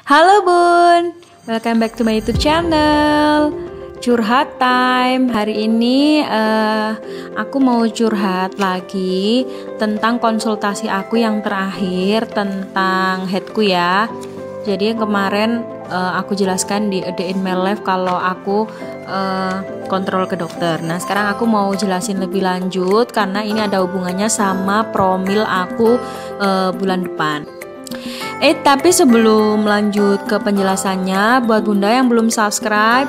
Halo Bun, welcome back to my YouTube channel Curhat Time. Hari ini aku mau curhat lagi tentang konsultasi aku yang terakhir tentang headku ya. Jadi yang kemarin aku jelaskan di A Day in My Life kalau aku kontrol ke dokter. Nah sekarang aku mau jelasin lebih lanjut karena ini ada hubungannya sama promil aku bulan depan. Tapi sebelum lanjut ke penjelasannya, buat bunda yang belum subscribe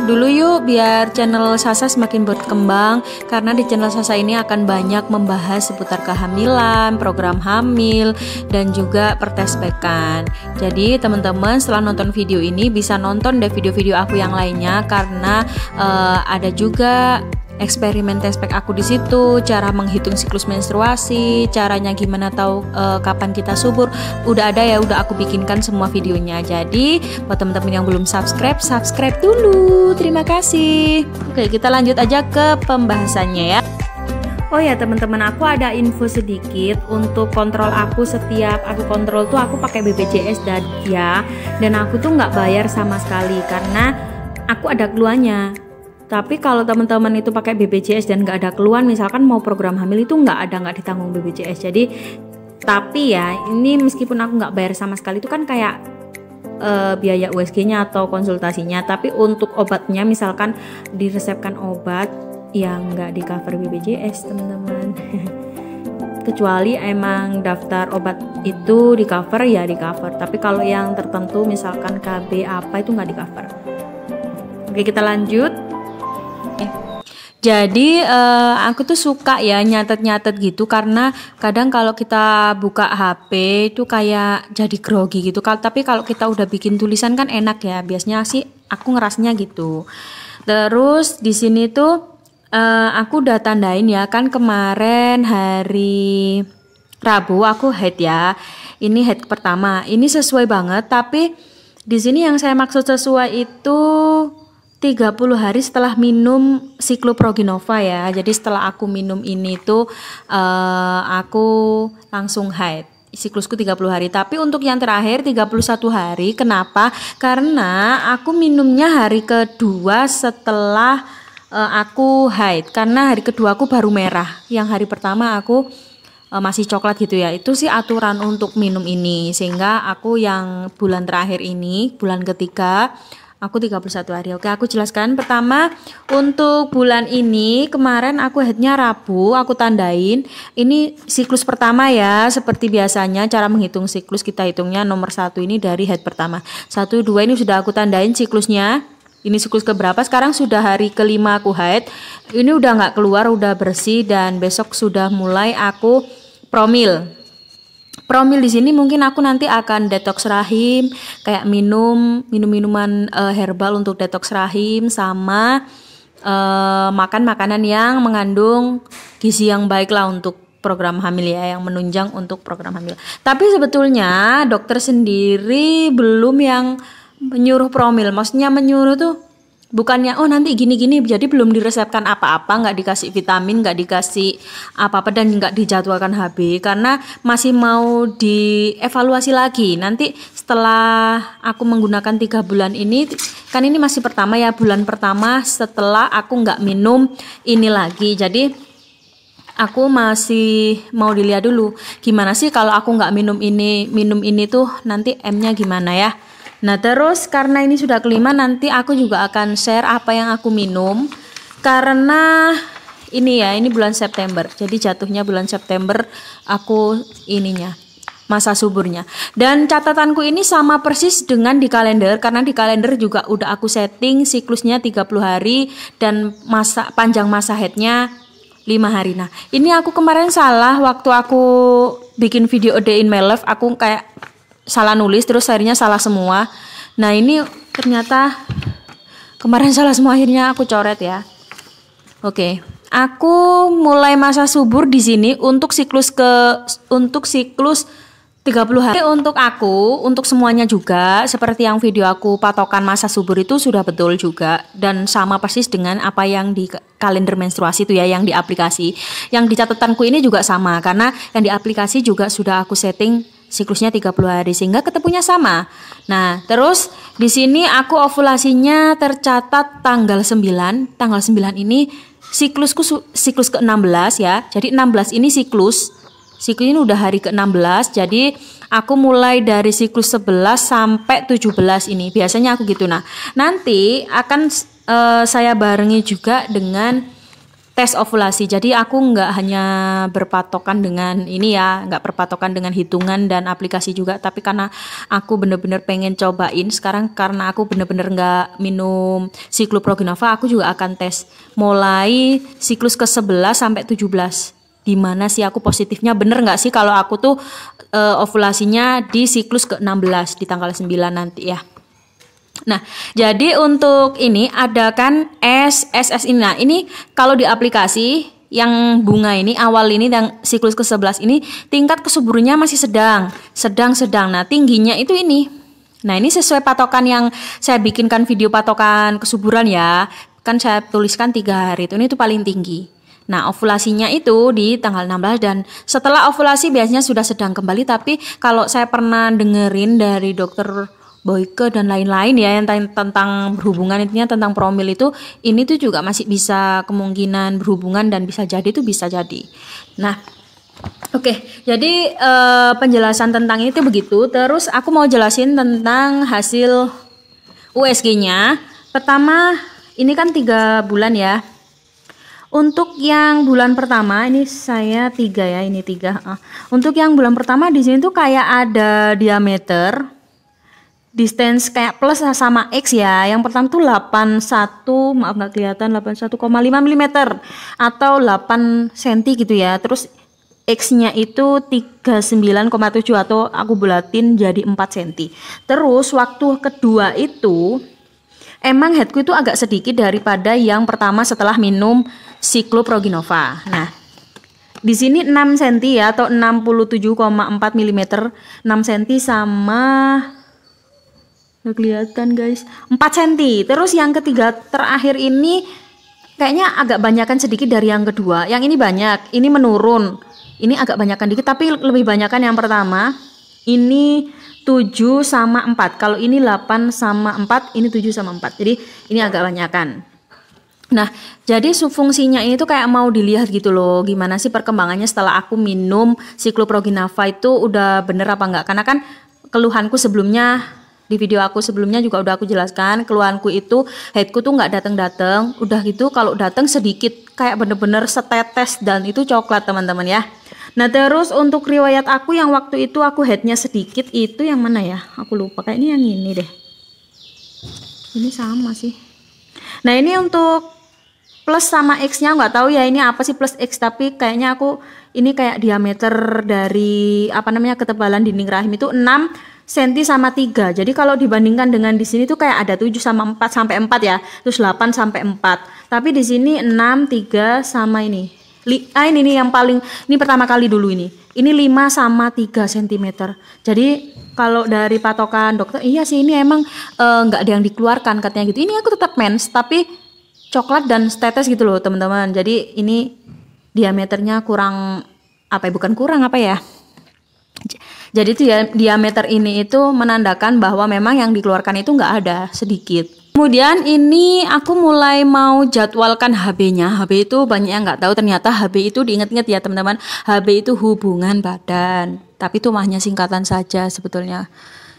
dulu yuk biar channel Sasa semakin berkembang. Karena di channel Sasa ini akan banyak membahas seputar kehamilan, program hamil, dan juga pertespekan. Jadi teman-teman setelah nonton video ini bisa nonton deh video-video aku yang lainnya karena ada juga eksperimen tespek aku di situ, cara menghitung siklus menstruasi, caranya gimana tahu kapan kita subur, udah ada ya, udah aku bikinkan semua videonya. Jadi buat teman-teman yang belum subscribe dulu. Terima kasih. Oke, kita lanjut aja ke pembahasannya ya. Oh ya teman-teman, aku ada info sedikit untuk kontrol aku. Setiap aku kontrol tuh aku pakai BPJS dan aku tuh nggak bayar sama sekali karena aku ada keluarnya. Tapi kalau teman-teman itu pakai BPJS dan nggak ada keluhan, misalkan mau program hamil itu nggak ditanggung BPJS. Jadi tapi ya ini meskipun aku nggak bayar sama sekali itu kan kayak biaya USG-nya atau konsultasinya. Tapi untuk obatnya misalkan diresepkan obat yang nggak di cover BPJS teman-teman. Kecuali emang daftar obat itu di cover ya di cover. Tapi kalau yang tertentu misalkan KB apa itu nggak di cover. Oke kita lanjut. Jadi aku tuh suka ya nyatet-nyatet gitu karena kadang kalau kita buka HP itu kayak jadi grogi gitu. Tapi kalau kita udah bikin tulisan kan enak ya. Biasanya sih aku ngerasnya gitu. Terus di sini tuh aku udah tandain ya kan kemarin hari Rabu aku head ya. Ini head pertama. Ini sesuai banget tapi di sini yang saya maksud sesuai itu 30 hari setelah minum Cycloproginova ya. Jadi setelah aku minum ini tuh aku langsung haid. Siklusku 30 hari. Tapi untuk yang terakhir 31 hari. Kenapa? Karena aku minumnya hari kedua setelah aku haid. Karena hari kedua aku baru merah. Yang hari pertama aku masih coklat gitu ya. Itu sih aturan untuk minum ini. Sehingga aku yang bulan terakhir ini, bulan ketiga, aku 31 hari. Oke, aku jelaskan. Pertama, untuk bulan ini kemarin aku headnya Rabu, aku tandain. Ini siklus pertama ya, seperti biasanya cara menghitung siklus kita hitungnya nomor 1 ini dari head pertama. 1, 2 ini sudah aku tandain siklusnya. Ini siklus keberapa? Sekarang sudah hari kelima aku haid. Ini udah nggak keluar, udah bersih dan besok sudah mulai aku promil. Promil di sini mungkin aku nanti akan detox rahim, kayak minuman herbal untuk detox rahim sama makan makanan yang mengandung gizi yang baik lah untuk program hamil ya, yang menunjang untuk program hamil. Tapi sebetulnya dokter sendiri belum yang menyuruh promil, maksudnya menyuruh tuh bukannya oh nanti gini-gini, jadi belum diresepkan apa-apa, nggak dikasih vitamin, nggak dikasih apa-apa dan nggak dijadwalkan HB karena masih mau dievaluasi lagi. Nanti setelah aku menggunakan 3 bulan ini, kan ini masih pertama ya, bulan pertama setelah aku nggak minum ini lagi. Jadi aku masih mau dilihat dulu gimana sih kalau aku nggak minum ini tuh nanti M-nya gimana ya. Nah terus karena ini sudah kelima, nanti aku juga akan share apa yang aku minum. Karena ini ya, ini bulan September. Jadi jatuhnya bulan September aku ininya, masa suburnya. Dan catatanku ini sama persis dengan di kalender. Karena di kalender juga udah aku setting siklusnya 30 hari dan panjang masa headnya 5 hari. Nah ini aku kemarin salah waktu aku bikin video A Day in My Life. Aku kayak salah nulis terus akhirnya salah semua. Nah ini ternyata kemarin salah semua, akhirnya aku coret ya. Oke, aku mulai masa subur di sini untuk siklus 30 hari. Untuk aku, untuk semuanya juga seperti yang video aku patokan masa subur itu sudah betul juga dan sama persis dengan apa yang di kalender menstruasi itu ya, yang di aplikasi. Yang di catatanku ini juga sama karena yang di aplikasi juga sudah aku setting siklusnya 30 hari sehingga ketemunya sama. Nah, terus di sini aku ovulasinya tercatat tanggal 9. Tanggal 9 ini siklus ke-16 ya. Jadi 16 ini siklus ini udah hari ke-16. Jadi aku mulai dari siklus 11 sampai 17 ini. Biasanya aku gitu. Nah, nanti akan saya barengi juga dengan tes ovulasi. Jadi aku nggak hanya berpatokan dengan ini ya, nggak berpatokan dengan hitungan dan aplikasi juga, tapi karena aku bener-bener pengen cobain sekarang, karena aku bener-bener nggak minum Cycloproginova, aku juga akan tes mulai siklus ke-11 sampai 17. Di mana sih aku positifnya, bener nggak sih kalau aku tuh ovulasinya di siklus ke-16 di tanggal 9 nanti ya. Nah, jadi untuk ini ada kan SSS ini. Nah, ini kalau di aplikasi yang bunga ini awal ini yang siklus ke-11 ini tingkat kesuburannya masih sedang. Nah, tingginya itu ini. Nah, ini sesuai patokan yang saya bikinkan video patokan kesuburan ya. Kan saya tuliskan 3 hari itu paling tinggi. Nah, ovulasinya itu di tanggal 16 dan setelah ovulasi biasanya sudah sedang kembali, tapi kalau saya pernah dengerin dari dokter Boyke dan lain-lain ya yang tentang berhubungan, intinya tentang promil itu, ini tuh juga masih bisa kemungkinan berhubungan dan bisa jadi. Nah, oke, jadi penjelasan tentang itu begitu. Terus aku mau jelasin tentang hasil USG-nya. Pertama, ini kan 3 bulan ya. Untuk yang bulan pertama ini saya 3 ya, ini 3. Untuk yang bulan pertama di sini tuh kayak ada diameter distance kayak plus sama X ya. Yang pertama tuh 81, maaf nggak kelihatan, 81,5 mm atau 8 cm gitu ya. Terus X-nya itu 39,7 atau aku bulatin jadi 4 cm. Terus waktu kedua itu emang headku itu agak sedikit daripada yang pertama setelah minum Cycloproginova. Nah, di sini 6 cm ya atau 67,4 mm, 6 cm sama nggak kelihatan guys, 4 cm. Terus yang ketiga terakhir ini kayaknya agak banyakan sedikit dari yang kedua. Yang ini banyak, ini menurun. Ini agak banyakan dikit tapi lebih banyakan yang pertama. Ini 7 sama 4. Kalau ini 8 sama 4, ini 7 sama 4. Jadi ini agak banyakan. Nah, jadi fungsinya ini tuh kayak mau dilihat gitu loh, gimana sih perkembangannya setelah aku minum Cycloproginova itu udah bener apa enggak. Karena kan keluhanku sebelumnya, di video aku sebelumnya juga udah aku jelaskan, keluhanku itu headku tuh nggak datang-datang, udah gitu kalau datang sedikit, kayak bener-bener setetes dan itu coklat teman-teman ya. Nah, terus untuk riwayat aku yang waktu itu aku headnya sedikit itu yang mana ya? Aku lupa, kayak ini yang ini deh. Ini sama sih. Nah, ini untuk plus sama X-nya nggak tahu ya ini apa sih plus X, tapi kayaknya aku ini kayak diameter dari apa namanya ketebalan dinding rahim itu 6 cm sama 3. Jadi kalau dibandingkan dengan di sini tuh kayak ada 7 sama 4 sampai 4 ya. Terus 8 sampai 4. Tapi di sini 6, 3 sama ini. Ini nih yang paling, ini pertama kali dulu ini. Ini 5 sama 3 cm. Jadi kalau dari patokan dokter, iya sih ini emang nggak ada yang dikeluarkan katanya gitu. Ini aku tetap mens tapi coklat dan tetes gitu loh teman-teman. Jadi ini diameternya kurang apa ya, bukan kurang apa ya. Jadi itu ya, diameter ini itu menandakan bahwa memang yang dikeluarkan itu nggak ada, sedikit. Kemudian ini aku mulai mau jadwalkan HB-nya. HB itu banyak yang nggak tahu, ternyata HB itu diingat-ingat ya teman-teman. HB itu hubungan badan, tapi itu hanya singkatan saja sebetulnya.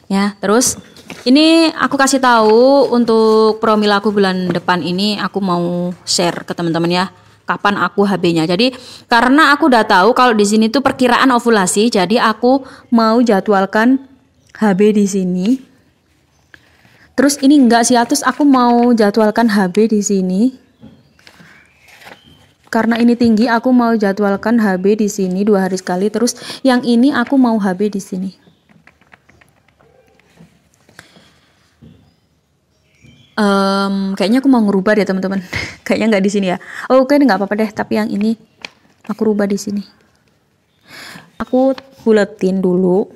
Ya, terus ini aku kasih tahu untuk promil aku bulan depan ini aku mau share ke teman-teman ya. Kapan aku HB-nya. Jadi karena aku udah tahu kalau di sini tuh perkiraan ovulasi, jadi aku mau jadwalkan HB di sini. Terus ini enggak sih, terus aku mau jadwalkan HB di sini. Karena ini tinggi, aku mau jadwalkan HB di sini 2 hari sekali. Terus yang ini aku mau HB di sini. Kayaknya aku mau ngerubah deh teman-teman. Kayaknya nggak di sini ya. Oh, oke, nggak apa-apa deh. Tapi yang ini aku rubah di sini. Aku buletin dulu.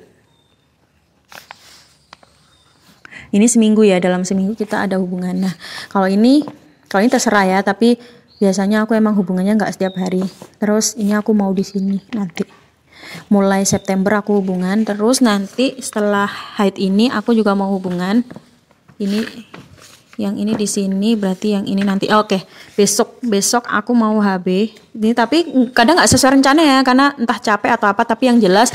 Ini seminggu ya. Dalam seminggu kita ada hubungan. Nah, kalau ini terserah ya. Tapi biasanya aku emang hubungannya nggak setiap hari. Terus ini aku mau di sini nanti. mulai September aku hubungan, terus nanti setelah haid ini aku juga mau hubungan. Ini yang ini di sini, berarti yang ini nanti. Oke, besok aku mau HB. Ini tapi kadang nggak sesuai rencana ya, karena entah capek atau apa. Tapi yang jelas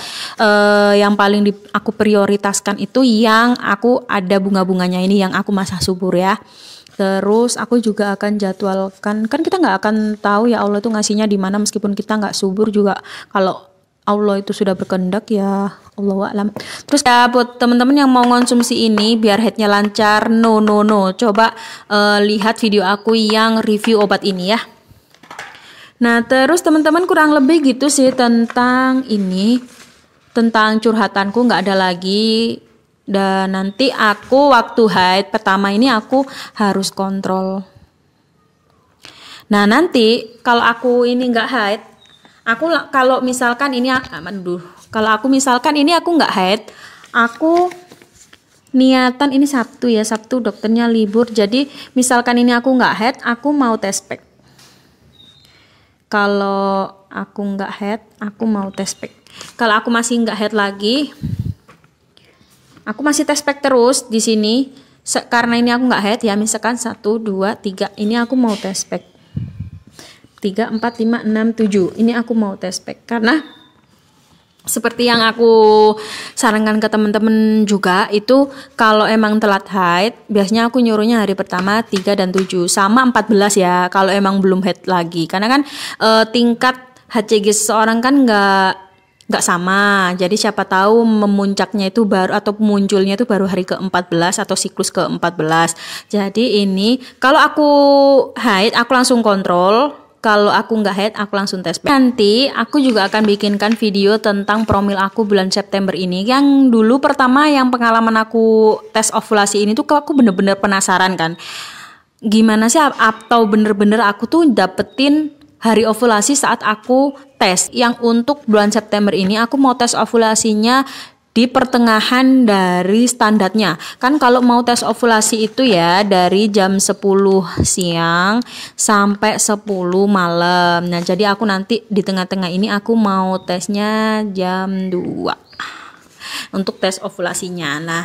yang paling aku prioritaskan itu yang aku ada bunga-bunganya ini, yang aku masak subur ya. Terus aku juga akan jadwalkan, kan kita nggak akan tahu ya Allah tuh ngasihnya di mana, meskipun kita nggak subur juga. Kalau Allah itu sudah berkehendak ya Allahu a'lam. Terus ya buat teman-teman yang mau konsumsi ini biar headnya lancar, no. Coba lihat video aku yang review obat ini ya. Nah terus teman-teman kurang lebih gitu sih tentang ini, tentang curhatanku, nggak ada lagi. Dan nanti aku waktu haid pertama ini aku harus kontrol. Nah nanti kalau aku ini nggak haid, kalau misalkan ini aku nggak haid, aku niatan ini Sabtu dokternya libur, jadi misalkan ini aku nggak haid, aku mau tes pack. Kalau aku nggak haid, aku mau tes pack. Kalau aku masih nggak haid lagi, aku masih tes pack terus di sini. Karena ini aku nggak haid ya, misalkan 1, 2, 3, ini aku mau tes pack. 3, 4, 5, 6, 7. Ini aku mau tes pack karena seperti yang aku sarankan ke teman-teman juga, itu kalau emang telat haid biasanya aku nyuruhnya hari pertama 3 dan 7 sama 14 ya kalau emang belum haid lagi, karena kan tingkat HCG seseorang kan nggak sama, jadi siapa tahu memuncaknya itu baru atau munculnya itu baru hari ke-14 atau siklus ke-14. Jadi ini kalau aku haid aku langsung kontrol, kalau aku nggak haid aku langsung tes. Nanti aku juga akan bikinkan video tentang promil aku bulan September ini. Yang dulu pertama yang pengalaman aku tes ovulasi ini tuh aku bener-bener penasaran kan, gimana sih atau bener-bener aku tuh dapetin hari ovulasi saat aku tes. Yang untuk bulan September ini aku mau tes ovulasinya di pertengahan dari standarnya. Kan kalau mau tes ovulasi itu ya dari jam 10 siang sampai 10 malam. Nah jadi aku nanti di tengah-tengah ini aku mau tesnya jam 2 untuk tes ovulasinya. Nah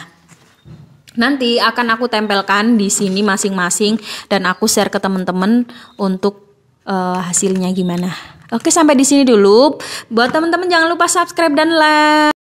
nanti akan aku tempelkan di sini masing-masing dan aku share ke teman-teman untuk hasilnya gimana. Oke, sampai di sini dulu. Buat teman-teman jangan lupa subscribe dan like.